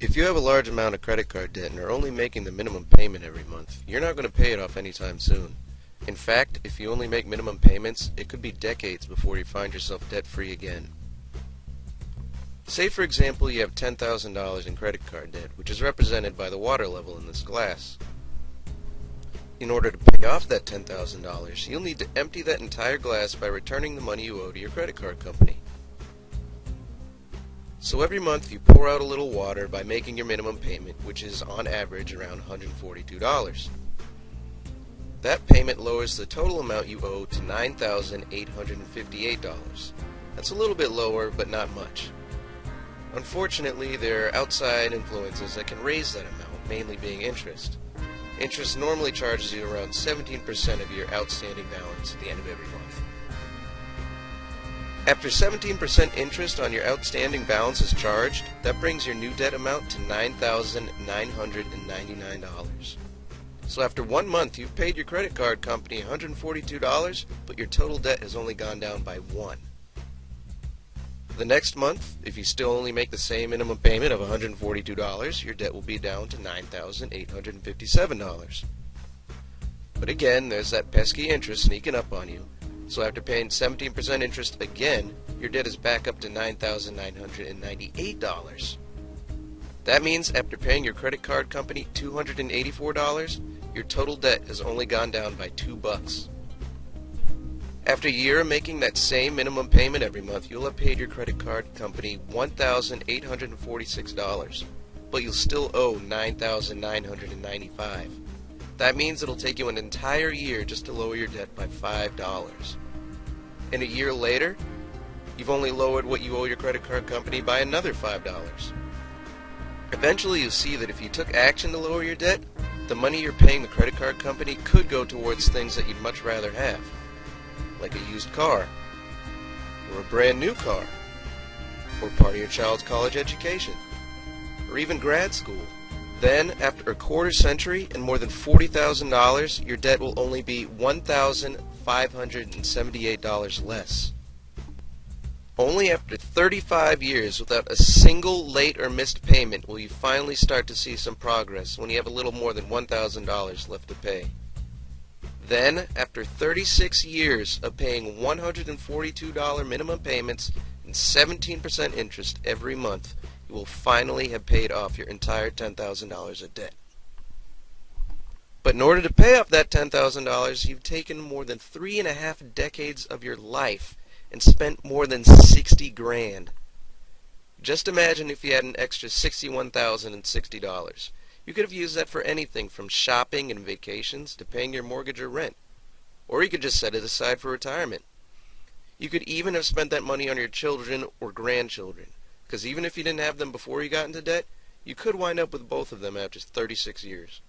If you have a large amount of credit card debt and are only making the minimum payment every month, you're not going to pay it off anytime soon. In fact, if you only make minimum payments, it could be decades before you find yourself debt-free again. Say, for example, you have $10,000 in credit card debt, which is represented by the water level in this glass. In order to pay off that $10,000, you'll need to empty that entire glass by returning the money you owe to your credit card company. So every month you pour out a little water by making your minimum payment, which is on average around $142. That payment lowers the total amount you owe to $9,858. That's a little bit lower, but not much. Unfortunately, there are outside influences that can raise that amount, mainly being interest. Interest normally charges you around 17% of your outstanding balance at the end of every month. After 17% interest on your outstanding balance is charged, that brings your new debt amount to $9,999. So after 1 month, you've paid your credit card company $142, but your total debt has only gone down by 1. The next month, if you still only make the same minimum payment of $142, your debt will be down to $9,857. But again, there's that pesky interest sneaking up on you. So after paying 17% interest again, your debt is back up to $9,998. That means after paying your credit card company $284, your total debt has only gone down by $2. After a year of making that same minimum payment every month, you'll have paid your credit card company $1,846, but you'll still owe $9,995. That means it'll take you an entire year just to lower your debt by $5. And a year later, you've only lowered what you owe your credit card company by another $5. Eventually, you'll see that if you took action to lower your debt, the money you're paying the credit card company could go towards things that you'd much rather have, like a used car, or a brand new car, or part of your child's college education, or even grad school. Then, after a quarter century and more than $40,000, your debt will only be $1,578 less. Only after 35 years without a single late or missed payment will you finally start to see some progress when you have a little more than $1,000 left to pay. Then, after 36 years of paying $142 minimum payments and 17% interest every month, you will finally have paid off your entire $10,000 of debt. But in order to pay off that $10,000, you've taken more than 3.5 decades of your life and spent more than 60 grand. Just imagine if you had an extra $61,060. You could have used that for anything from shopping and vacations to paying your mortgage or rent. Or you could just set it aside for retirement. You could even have spent that money on your children or grandchildren, because even if you didn't have them before you got into debt, you could wind up with both of them after 36 years.